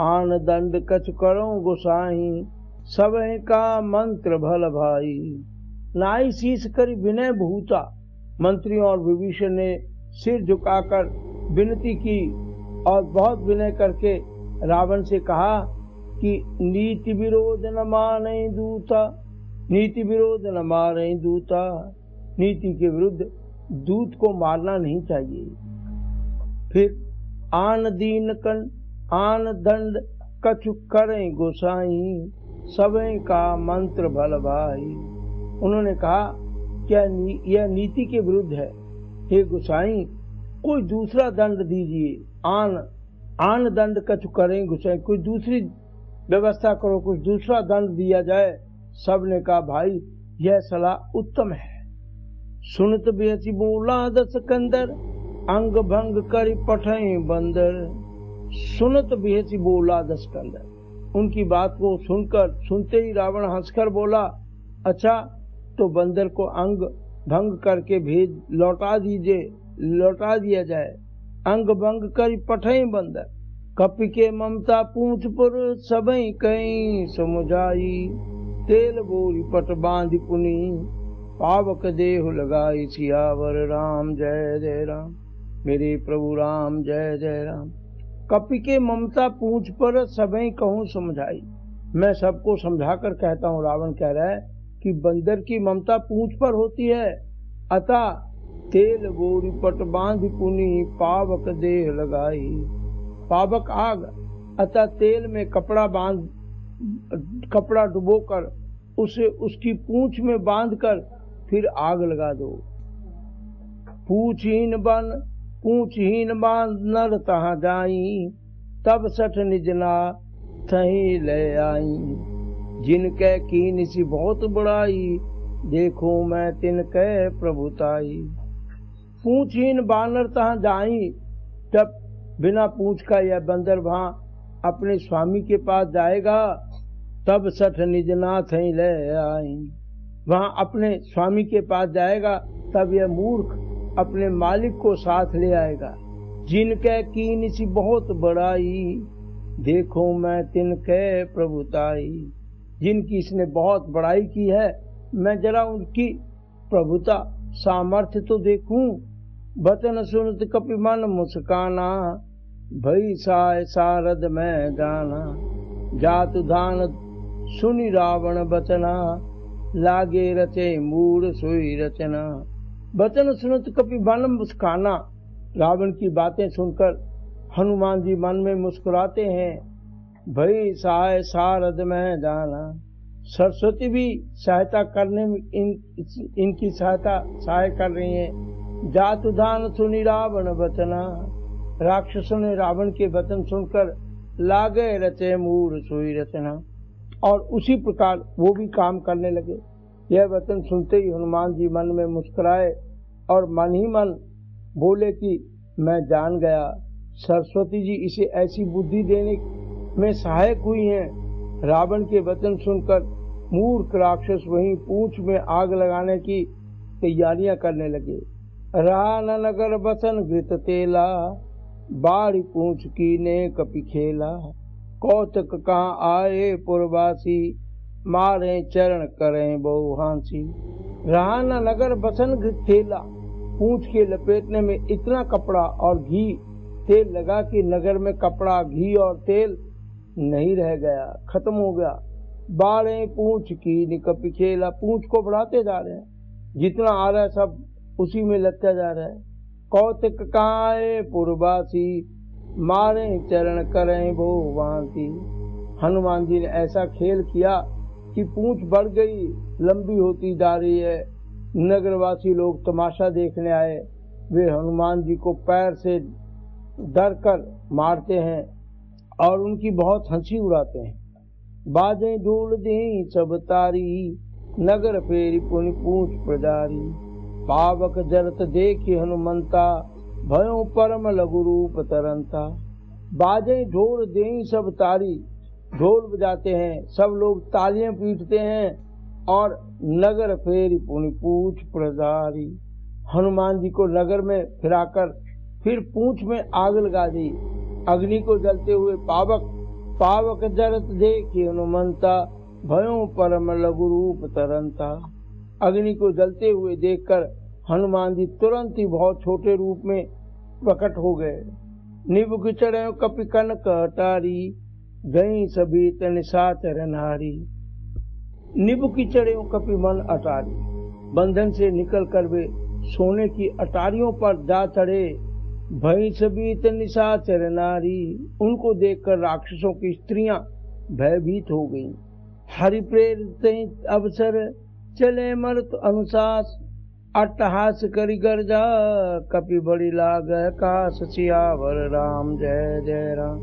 आन दंड कछ करो गोसाई, सब का मंत्र भल भाई। नाई शीस कर विनय बहुता, मंत्रियों और विभीषण ने सिर झुकाकर विनती की और बहुत विनय करके रावण से कहा कि नीति विरोध न माने दूता, नीति विरोध न मारे दूता। नीति के विरुद्ध दूत को मारना नहीं चाहिए। फिर आन दंड कछु करें गोसाई, सबे का मंत्र भल भाई। उन्होंने कहा क्या यह नीति के विरुद्ध है, हे गोसाई कोई दूसरा दंड दीजिए। आन दंड कछु करें गोसाई, कोई दूसरी व्यवस्था करो, कुछ दूसरा दंड दिया जाए। सबने कहा भाई यह सलाह उत्तम है। सुनत बेसी बोला दस कंदर, अंग भंग कर पठे बंदर। सुनत बेसी बोला दस कंदर, उनकी बात को सुनते ही रावण हंसकर बोला अच्छा तो बंदर को अंग भंग करके लौटा दिया जाए। अंग भंग कर पठे बंदर, कपि के ममता पूछ पर सबई कहीं समुझाई। तेल बोरी पट बांध पुनी, पावक देह लगाई। सियावर राम जय जय राम, मेरे प्रभु राम जय जय राम। कपि के ममता पूंछ पर सबई कहूँ समझाई। मैं सबको समझा कर कहता हूँ, रावण कह रहा है कि बंदर की ममता पूंछ पर होती है। अतः तेल गोरी पट बांध पुनी पावक देह लगाई। पावक आग, अतः तेल में कपड़ा डुबोकर उसे उसकी पूंछ में बांधकर फिर आग लगा दो। पूछहीन बांध नर तहाँ जाई, तब सठ निजना थही ले आई। जिनके कीन सी बहुत बड़ाई, देखो मैं तिनके प्रभुताई। पूछहीन बानर तहाँ जाई, जब बिना पूंछ का यह बंदर वहां अपने स्वामी के पास जाएगा, तब सठ निजनाथ ही ले आई। वहां अपने स्वामी के पास जाएगा, तब यह मूर्ख अपने मालिक को साथ ले आएगा। जिनके कीन सी बहुत बड़ाई, देखो मैं तिनके प्रभुताई। जिनकी इसने बहुत बड़ाई की है, मैं जरा उनकी प्रभुता सामर्थ्य तो देखूं। बचन सुनत कपि मन मुस्काना, भई साय सारद में जाना। जात धान सुनि रावण बचना, लागे रचे मूड सोई रचना। बचन सुनत कपि मन मुस्काना, रावण की बातें सुनकर हनुमान जी मन में मुस्कुराते हैं। भई साय सारद में जाना। सरस्वती भी सहायता करने में इनकी सहाय कर रही है। जातु धान सुनि रावण वचना, राक्षसों ने रावण के वचन सुनकर लागे रचे मूड सोई रचना, और उसी प्रकार वो भी काम करने लगे। यह वचन सुनते ही हनुमान जी मन में मुस्कुराए और मन ही मन बोले कि मैं जान गया, सरस्वती जी इसे ऐसी बुद्धि देने में सहायक हुई हैं। रावण के वचन सुनकर मूर्ख राक्षस वहीं पूंछ में आग लगाने की तैयारियां करने लगे। रहा न नगर बसन घृत तेला, बाढ़ी पूंछ की ने कपि खेला। कौतक कहाँ आए पुरवासी, मारे चरण करें बहु हांसी। रहा न नगर बसन घृत तेला, पूंछ के लपेटने में इतना कपड़ा और घी तेल लगा कि नगर में कपड़ा, घी और तेल नहीं रह गया, खत्म हो गया। बाढ़े पूंछ की निकपि खेला, पूंछ को बढ़ाते जा रहे हैं, जितना आ रहा है सब उसी में लगता जा रहा है। कौतक काए पुरवासी, मारे चरण करें वो वांसी। हनुमान जी ने ऐसा खेल किया कि पूंछ बढ़ गई, लंबी होती जा रही है। नगरवासी लोग तमाशा देखने आए, वे हनुमान जी को पैर से डर कर मारते हैं और उनकी बहुत हंसी उड़ाते हैं। बाजे ढोल दें सब तारी, नगर फेरी पुनि पूंछ प्रजारी। पावक जरत देखी हनुमंता, भयो परम लघु रूप तरंता। बाजे ढोल दें सब तारी, ढोल बजाते हैं, सब लोग तालियां पीटते हैं और नगर फेरी पुनि पूंछ प्रजारी। हनुमान जी को नगर में फिराकर फिर पूंछ में आग लगा दी। अग्नि को जलते हुए पावक जरत देखी हनुमंता, भयो परम लघु रूप तरंता। अग्नि को जलते हुए देखकर हनुमान जी तुरंत ही बहुत छोटे रूप में प्रकट हो गए। निब चढ़े कपि कनक अटारी, गई सभी निशाचर नारी। निब की चढ़े कपि मन अटारी, बंधन से निकल कर वे सोने की अटारियों पर जा चढ़े। भई सभी निशाचर नारी, उनको देखकर राक्षसों की स्त्रियां भयभीत हो गईं। हरि प्रेरित अवसर चले मर्त अनुसास, अट्टहास करि गर्जा कपि बड़ी लाग कास। सियावर राम जय जय राम,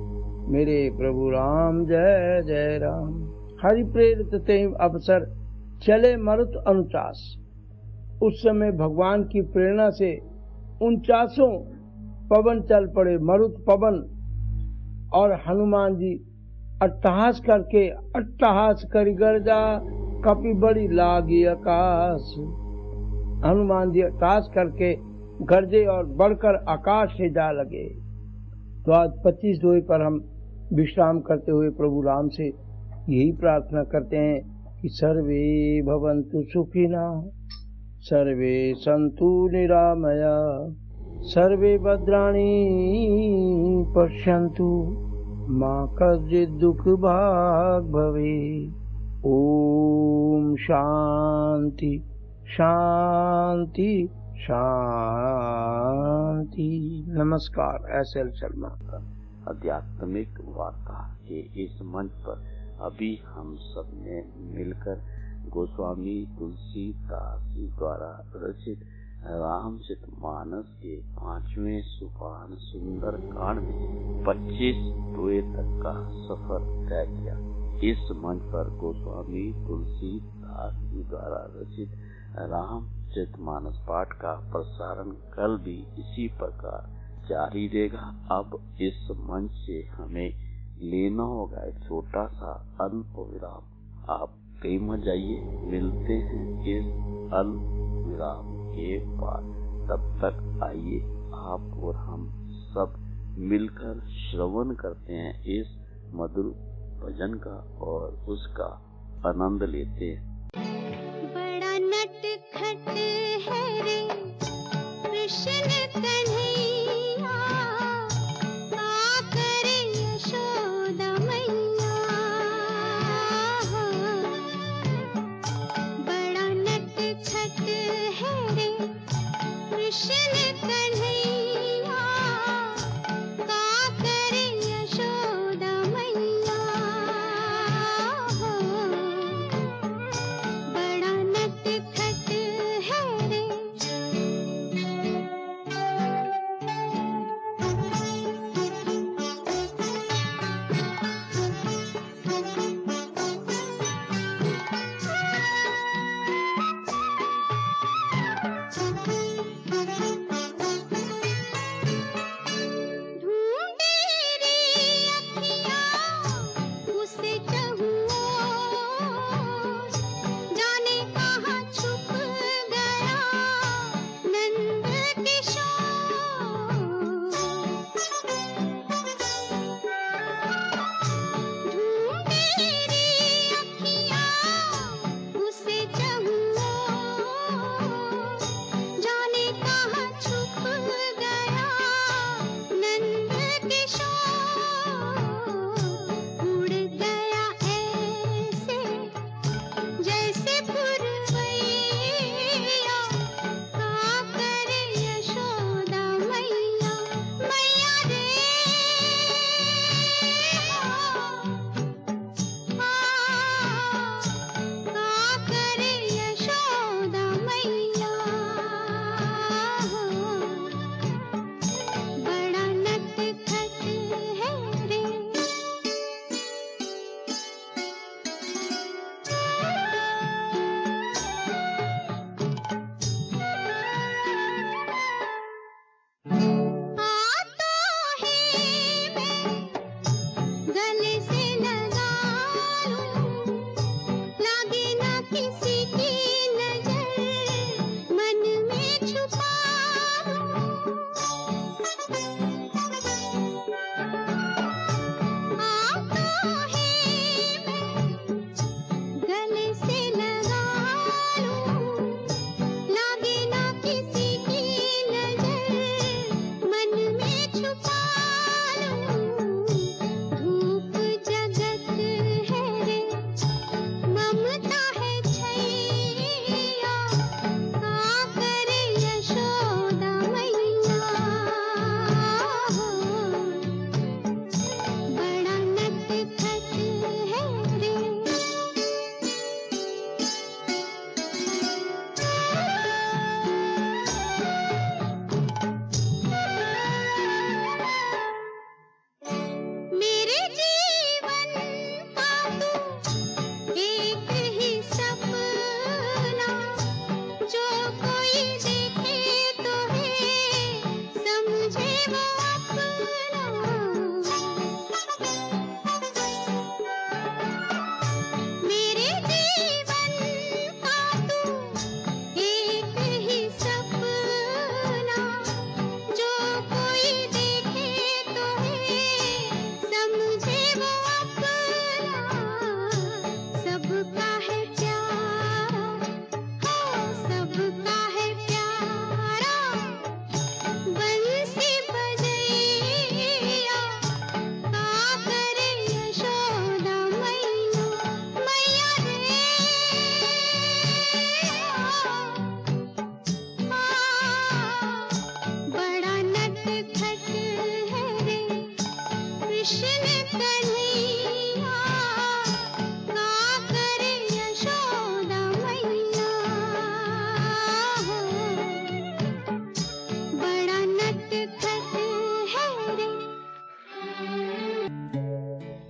मेरे प्रभु राम जय जय राम। हरि प्रेरित अवसर चले मरुत अनुचास, उस समय भगवान की प्रेरणा से 49 पवन चल पड़े, मरुत पवन। और हनुमान जी अट्टहास करि गर्जा कपि बड़ी लागी आकाश। हनुमान जी अट्टहास करके गर्जे और बढ़कर आकाश से जा लगे। तो आज 25 दोहे पर हम विश्राम करते हुए प्रभु राम से यही प्रार्थना करते हैं कि सर्वे भवन्तु सुखिनः, सर्वे सन्तु निरामया, सर्वे भद्राणि पश्यन्तु मा कश्चित् दुःखभाग् भवेत्। ओम शांति शांति शांति। नमस्कार। SL शर्मा। आध्यात्मिक वार्ता के इस मंच पर अभी हम सब ने मिलकर गोस्वामी तुलसीदास जी द्वारा रचित रामचरितमानस के 5वें सोपान सुंदर कांड में 25 द्वय तक का सफर तय किया। इस मंच पर गोस्वामी तुलसीदास जी द्वारा रचित रामचरितमानस पाठ का प्रसारण कल भी इसी प्रकार जारी रहेगा। अब इस मंच से हमें लेना होगा एक छोटा सा अल्प विराम। आप कहीं मत जाइए, मिलते हैं इस अल्प विराम के बाद। तब तक आइए आप और हम सब मिलकर श्रवण करते हैं इस मधुर भजन का और उसका आनंद लेते हैं। बड़ा नटखट है रे कृष्ण कन्हैया, का करे यशोदा मैया। बड़ा नटखट है रे कृष्ण कन्हैया, का करे यशोदा मैया। बड़ा नटखट है रे।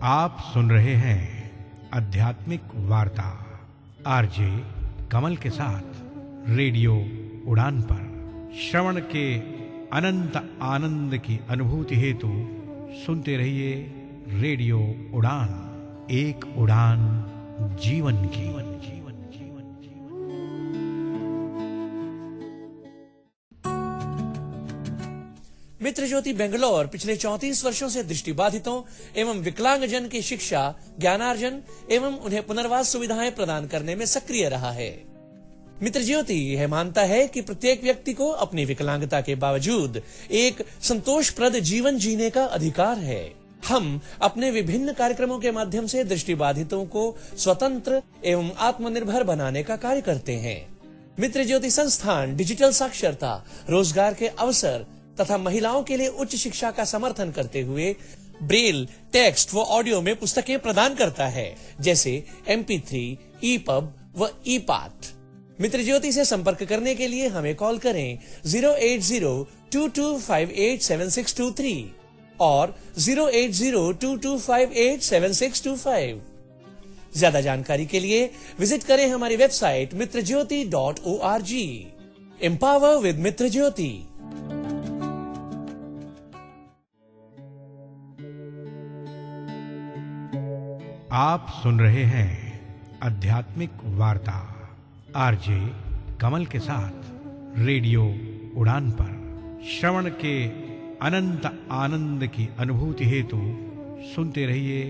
आप सुन रहे हैं आध्यात्मिक वार्ता आरजे कमल के साथ रेडियो उड़ान पर। श्रवण के अनंत आनंद की अनुभूति हेतु सुनते रहिए रेडियो उड़ान, एक उड़ान जीवन की। मित्र ज्योति बेंगलोर पिछले 34 वर्षों से दृष्टिबाधितों एवं विकलांगजन की शिक्षा, ज्ञानार्जन एवं उन्हें पुनर्वास सुविधाएं प्रदान करने में सक्रिय रहा है। मित्र ज्योति यह मानता है कि प्रत्येक व्यक्ति को अपनी विकलांगता के बावजूद एक संतोषप्रद जीवन जीने का अधिकार है। हम अपने विभिन्न कार्यक्रमों के माध्यम से दृष्टिबाधितों को स्वतंत्र एवं आत्मनिर्भर बनाने का कार्य करते हैं। मित्र ज्योति संस्थान डिजिटल साक्षरता, रोजगार के अवसर तथा महिलाओं के लिए उच्च शिक्षा का समर्थन करते हुए ब्रेल, टेक्स्ट व ऑडियो में पुस्तकें प्रदान करता है, जैसे MP3, EPUB व EPAT। मित्र ज्योति से संपर्क करने के लिए हमें कॉल करें 08022587623 और 08022587625। ज्यादा जानकारी के लिए विजिट करें हमारी वेबसाइट mitrajyoti.org। एम्पावर विद मित्र ज्योति। आप सुन रहे हैं आध्यात्मिक वार्ता आरजे कमल के साथ रेडियो उड़ान पर। श्रवण के अनंत आनंद की अनुभूति हेतु सुनते रहिए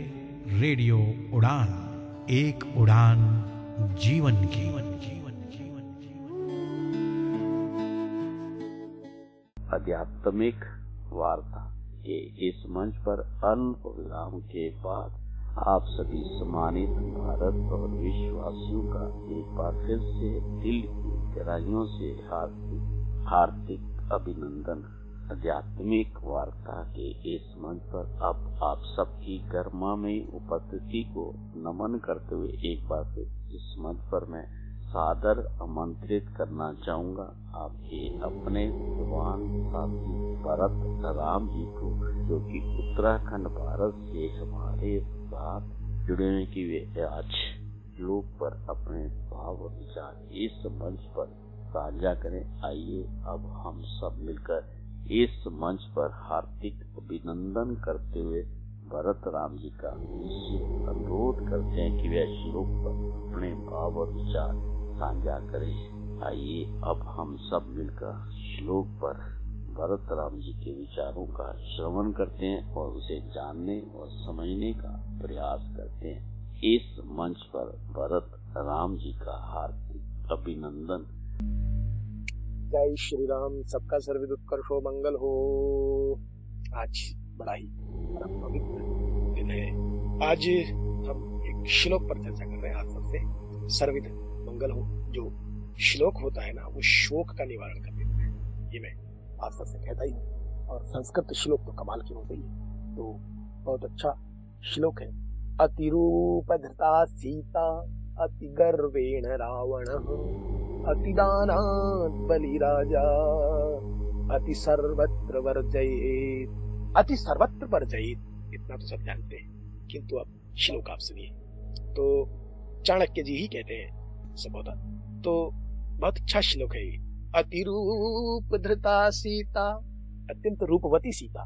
रेडियो उड़ान, एक उड़ान जीवन की। आध्यात्मिक वार्ता के इस मंच पर अल्प विराम के बाद आप सभी सम्मानित भारत और विश्ववासियों का एक बार फिर से दिल की गहराइयों से हार्दिक अभिनंदन। आध्यात्मिक वार्ता के इस मंच पर अब आप सबकी गर्मामयी उपस्थिति को नमन करते हुए एक बार फिर इस मंच पर मैं सादर आमंत्रित करना चाहूँगा आपके अपने जवान साथी भरत राम जी को, जो कि उत्तराखंड भारत से हमारे साथ जुड़े हुए कि वे आज योग पर अपने भाव और विचार इस मंच पर साझा करें। आइए अब हम सब मिलकर इस मंच पर हार्दिक अभिनंदन करते हुए भरत राम जी का अनुरोध करते हैं कि वे श्लोक पर अपने भाव और विचार साझा करें। आइए अब हम सब मिलकर श्लोक पर भरत राम जी के विचारों का श्रवण करते हैं और उसे जानने और समझने का प्रयास करते हैं। इस मंच पर भरत राम जी का हार्दिक अभिनंदन। जय श्री राम। सबका सर्वविद उत्कर्षो मंगल हो। आज बड़ा ही परम पवित्र दिन है। आज हम एक श्लोक पर चर्चा कर रहे हैं। आज सबसे सर्वविद मंगल हो जो श्लोक होता है ना, वो शोक का निवारण कर देता है। ये मैं आप सबसे कहता ही हूँ। और संस्कृत श्लोक तो कमाल की होती है, तो बहुत अच्छा श्लोक है। अतिरूप धृता सीता अति गर्वेण रावण अतिदानात् बलिराजा अति सर्वत्र वर्जयेत्। अति सर्वत्र वर्जयेत् इतना तो सब जानते हैं, किंतु अब श्लोक आप सुनिए। तो चाणक्य जी ही कहते हैं सब होता, तो बहुत अच्छा श्लोक है। अतिरूप धृता सीता, अत्यंत रूपवती सीता।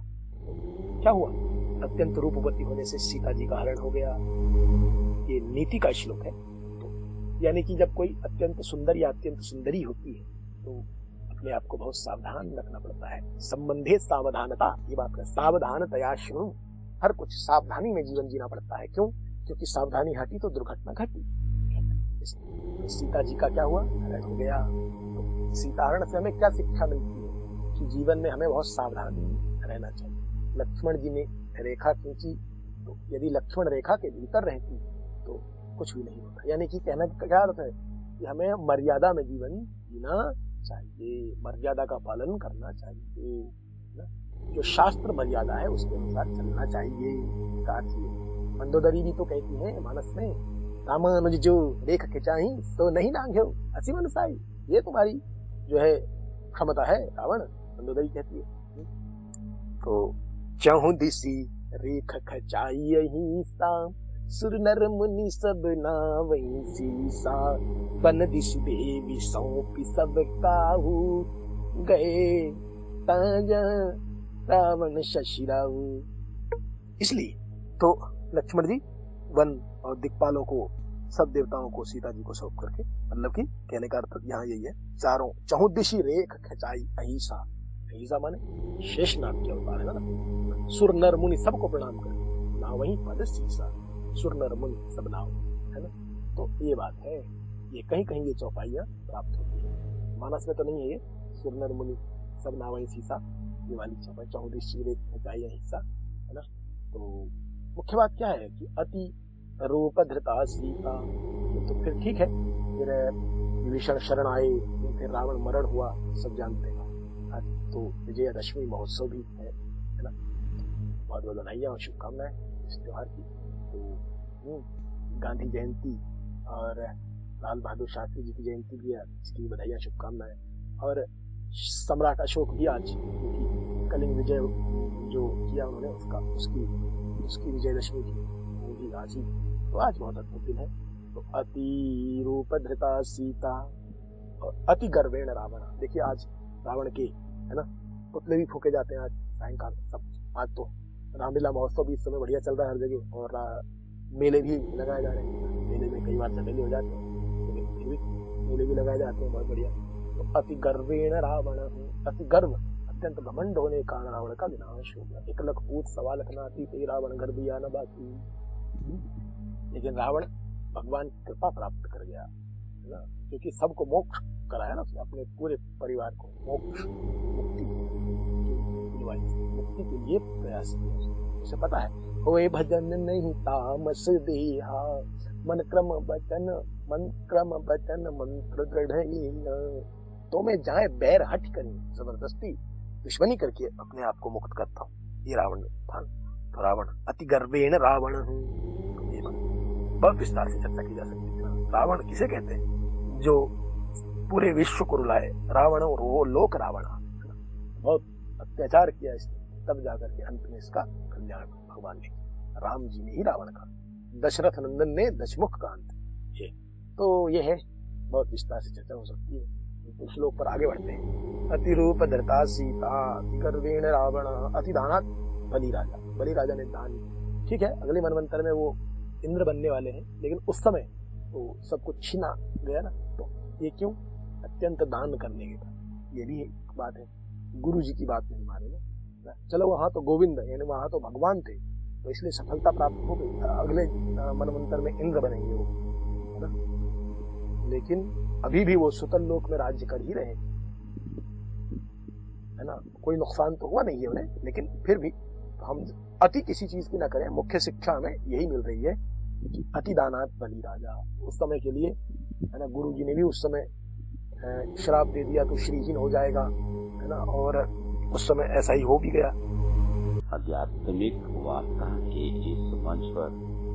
क्या हुआ? अत्यंत रूपवती होने से सीता जी का हरण हो गया। ये नीति का श्लोक है। तो यानी कि जब कोई अत्यंत सुंदर या अत्यंत सुंदरी होती है तो अपने आप को बहुत सावधान रखना पड़ता है। संबंधे सावधानता, ये बात है। सावधानतया शृणु, हर कुछ सावधानी में जीवन जीना पड़ता है। क्यों? क्योंकि सावधानी हटी तो दुर्घटना घटी। सीता जी का क्या हुआ? हरण हो गया। तो सीताहरण से हमें क्या शिक्षा मिलती है? कि जीवन में हमें बहुत सावधान रहना चाहिए। लक्ष्मण जी ने रेखा खींची, तो यदि लक्ष्मण रेखा के भीतर रहती तो कुछ भी नहीं होता। यानी कि कहना क्या अर्थ है कि हमें मर्यादा में जीवन जीना चाहिए, मर्यादा का पालन करना चाहिए, जो शास्त्र मर्यादा है उसके अनुसार चलना चाहिए। मंदोदरी भी तो कहती है मानस में, रामानुज जो रेख खिंचाई तो नहीं नांघ्यो असी मनसाई। ये तुम्हारी जो है क्षमता है रावण, मंदोदरी कहती है। तो चहु दिसी रेख खचाई अहिंसा सुर नर मुनि सब नावई सीसा बन दिश देवी सौंपी सब काहू गए ताजा रावण शशिराऊ। इसलिए तो लक्ष्मण जी वन और दिक्पालों को, सब देवताओं को, सीता जी को सौंप करके, मतलब कि कहने का अर्थ यहाँ यही है, चारों चहुदिशी रेख खचाई अहिंसा। अहिंसा माने शेषनाग के अवतार है ना। सुर नर मुनि सबको प्रणाम कर ना वही पद सीसा, सुर नर मुनि सब नाव, है ना। तो ये बात है, ये कहीं कहीं ये चौपाइयां प्राप्त होती है, मानस में तो नहीं है ये सुर नर मुनि सब नाव वही सीसा, ये वाली चौपाई चहुदिशी रेख खचाई अहिंसा, है ना। तो मुख्य बात क्या है कि अति रूप धृता सीता, तो फिर ठीक है, फिर विभीषण शरण आए, फिर रावण मरण हुआ, सब जानते हैं। आज तो विजयादशमी महोत्सव भी है ना। बहुत बहुत बधाइयां और शुभकामनाएं इस त्योहार की। तो गांधी जयंती और लाल बहादुर शास्त्री जी की जयंती भी है, इसकी बधाइयां शुभकामनाएं। और सम्राट अशोक भी आज, क्योंकि कलिंग विजय जो किया उन्होंने, उसकी विजयदशमी की, वो भी आज ही, तो आज बहुत अद्भुत दिन है। तो अति रूप धृता सीता और अति गर्वेण रावण। देखिए आज रावण के, है ना, पुतले भी फूके जाते हैं आज सायंकाल सब। आज तो रामलीला महोत्सव भी इस समय बढ़िया चल रहा है हर जगह, और मेले भी लगाए जा रहे हैं। मेले में कई बार झमेले हो जाते हैं, लेकिन फिर भी मेले भी लगाए जाते हैं, बहुत बढ़िया। तो अति गर्वेण रावण, अति गर्व, अत्यंत घमंड होने के कारण रावण का विनाश हो गया। 1 लख पूत 1.25 लाख नाती ते रावण गर्भ या न बाकी। लेकिन रावण भगवान की कृपा प्राप्त कर गया, है ना, क्योंकि सबको मोक्ष कराया ना, अपने पूरे परिवार को मोक्ष मुक्ति के लिए प्रयास किया। उसे पता है होए भजन नहीं तामस देहा, मन क्रम बचन मंत्र दृढ़। तो मैं जाए बैर हट करी, जबरदस्ती दुश्मनी करके अपने आप को मुक्त करता हूँ। ये रावण था। तो रावण अति गर्वेण रावण, बहुत विस्तार से चर्चा की जा सकती है। रावण किसे कहते हैं? जो पूरे विश्व को रुलाए। रावण और वो लोक रावण, बहुत अत्याचार किया इसने, तब जाकर के अंत में इसका कल्याण भगवान ने, राम जी ने ही रावण का, दशरथ नंदन ने दशमुख का अंत। ये तो ये है, बहुत विस्तार से चर्चा हो सकती है। तो श्लोक पर आगे बढ़ते हैं। अति रूप धृता सीता अति गर्वेण रावण अति दानात् बलि राजा। बलि राजा ने दान, ठीक है, अगले मनवंतर में वो इंद्र बनने वाले हैं, लेकिन उस समय तो सब कुछ छीना गया ना। तो ये क्यों? अत्यंत दान करने के बाद। ये भी एक बात है, गुरु जी की बात नहीं माने ना। चलो वहां तो गोविंद, यानी वहां तो भगवान थे, तो इसलिए सफलता प्राप्त हो गई। अगले मनवंतर में इंद्र बनेंगे वो, है ना। लेकिन अभी भी वो सुतल लोक में राज्य कर ही रहे, है ना। कोई नुकसान तो हुआ नहीं है उन्हें, लेकिन फिर भी हम अति किसी चीज की ना करें। मुख्य शिक्षा हमें यही मिल रही है कि अति दानात् बलि राजा। उस समय के लिए, है ना, गुरु जी ने भी उस समय श्राप दे दिया तो श्रीहीन हो जाएगा, है ना, और उस समय ऐसा ही हो भी गया। आध्यात्मिक वार्ता के इस मंच पर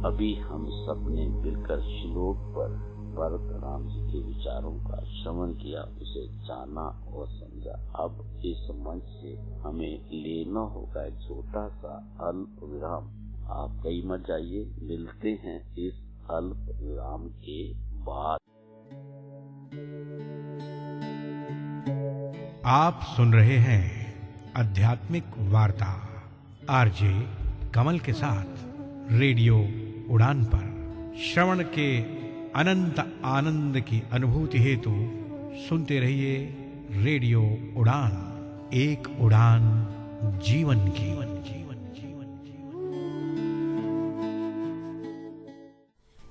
अभी हम सब ने मिलकर श्लोक पर भरत राम जी के विचारों का श्रवण किया, उसे जाना और समझा। अब इस मंच से हमें लेना होगा एक छोटा सा अल्प विराम। आप कहीं मत जाइए, मिलते हैं इस अल्प विराम के बाद। आप सुन रहे हैं आध्यात्मिक वार्ता आरजे कमल के साथ रेडियो उड़ान पर। श्रवण के अनंत आनंद की अनुभूति हेतु सुनते रहिए रेडियो उड़ान, एक उड़ान जीवन की।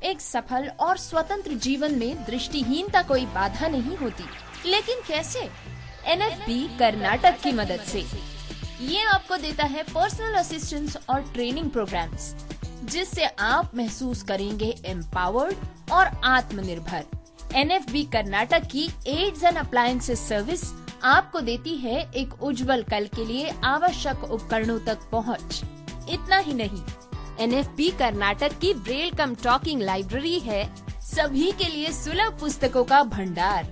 एक सफल और स्वतंत्र जीवन में दृष्टिहीनता कोई बाधा नहीं होती, लेकिन कैसे? NFB कर्नाटक की मदद से। ये आपको देता है पर्सनल असिस्टेंस और ट्रेनिंग प्रोग्राम्स, जिससे आप महसूस करेंगे एम्पावर्ड और आत्मनिर्भर। NFB कर्नाटक की एड्स एंड अप्लायंसेस सर्विस आपको देती है एक उज्जवल कल के लिए आवश्यक उपकरणों तक पहुंच। इतना ही नहीं, NFB कर्नाटक की ब्रेल कम टॉकिंग लाइब्रेरी है सभी के लिए सुलभ पुस्तकों का भंडार।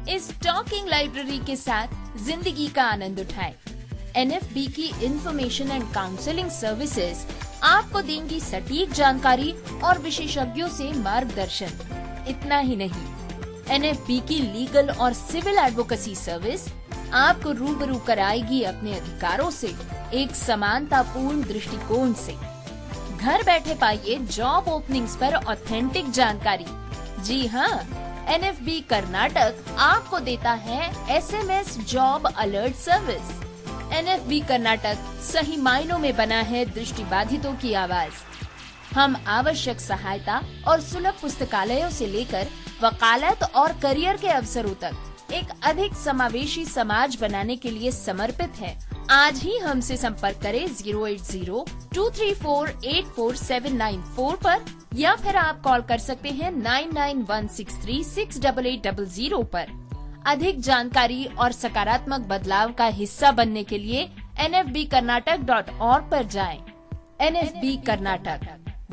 इस टॉकिंग लाइब्रेरी के साथ जिंदगी का आनंद उठाएं। NFB की इंफॉर्मेशन एंड काउंसलिंग सर्विसेज आपको देंगी सटीक जानकारी और विशेषज्ञों से मार्गदर्शन। इतना ही नहीं, NFB की लीगल और सिविल एडवोकेसी सर्विस आपको रूबरू कराएगी अपने अधिकारों से एक समानतापूर्ण दृष्टिकोण से। घर बैठे पाइए जॉब ओपनिंग्स पर ऑथेंटिक जानकारी। जी हाँ, NFB कर्नाटक आपको देता है SMS job alert service. NFB Karnataka सही मायनों में बना है दृष्टिबाधितों की आवाज। हम आवश्यक सहायता और सुलभ पुस्तकालयों से लेकर वकालत और करियर के अवसरों तक एक अधिक समावेशी समाज बनाने के लिए समर्पित है। आज ही हमसे संपर्क करें 080-234-84794 पर या फिर आप कॉल कर सकते हैं 9916368800 पर। अधिक जानकारी और सकारात्मक बदलाव का हिस्सा बनने के लिए nfbkarnatak.org पर जाएं। NFB Karnataka,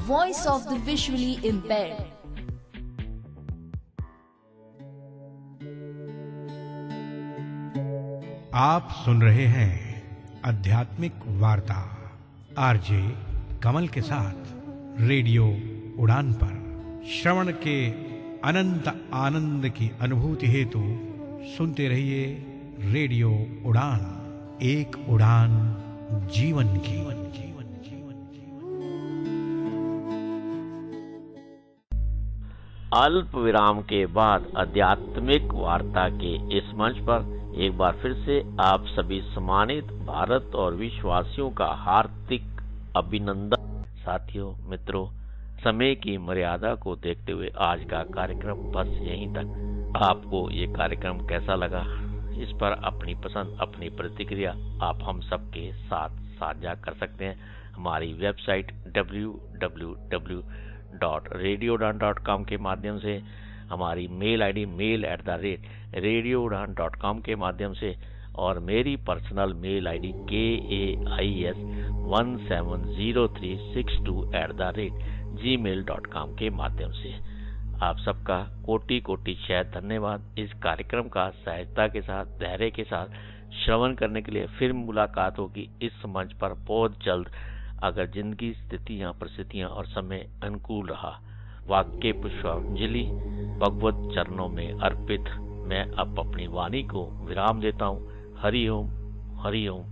voice of the visually impaired. आप सुन रहे हैं आध्यात्मिक वार्ता आरजे कमल के साथ रेडियो उड़ान पर। श्रवण के अनंत आनंद की अनुभूति हेतु सुनते रहिए रेडियो उड़ान, एक उड़ान जीवन की। अल्प विराम के बाद आध्यात्मिक वार्ता के इस मंच पर एक बार फिर से आप सभी सम्मानित भारत और विश्ववासियों का हार्दिक अभिनंदन। साथियों, मित्रों, समय की मर्यादा को देखते हुए आज का कार्यक्रम बस यहीं तक। आपको ये कार्यक्रम कैसा लगा, इस पर अपनी पसंद, अपनी प्रतिक्रिया आप हम सबके साथ साझा कर सकते हैं। हमारी वेबसाइट www.radioudan.com के माध्यम से, हमारी मेल आईडी mail@radioudan.com के माध्यम से और मेरी पर्सनल मेल आईडी KAIS170362@gmail.com के माध्यम से। आप सबका कोटि कोटि शत धन्यवाद। इस कार्यक्रम का सहजता के साथ, धैर्य के साथ श्रवण करने के लिए। फिर मुलाकात होगी इस मंच पर बहुत जल्द, अगर जिंदगी, स्थितियां, परिस्थितियां और समय अनुकूल रहा। वाक्य पुष्पांजलि भगवत चरणों में अर्पित मैं अब अपनी वाणी को विराम देता हूँ। हरि ओम, हरि ओम।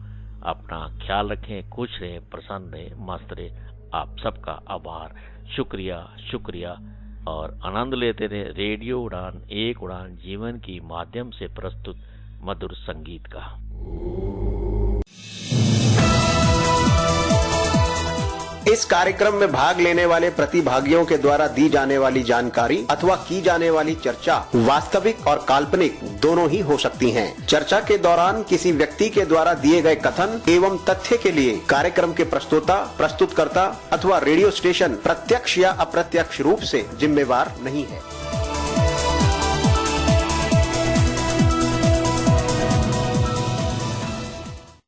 अपना ख्याल रखें, खुश रहें, प्रसन्न रहें, मस्त रहें। आप सबका आभार, शुक्रिया, शुक्रिया और आनंद लेते रहे रेडियो उड़ान, एक उड़ान जीवन की माध्यम से प्रस्तुत मधुर संगीत का। इस कार्यक्रम में भाग लेने वाले प्रतिभागियों के द्वारा दी जाने वाली जानकारी अथवा की जाने वाली चर्चा वास्तविक और काल्पनिक दोनों ही हो सकती हैं। चर्चा के दौरान किसी व्यक्ति के द्वारा दिए गए कथन एवं तथ्य के लिए कार्यक्रम के प्रस्तोता, प्रस्तुतकर्ता अथवा रेडियो स्टेशन प्रत्यक्ष या अप्रत्यक्ष रूप से जिम्मेवार नहीं है।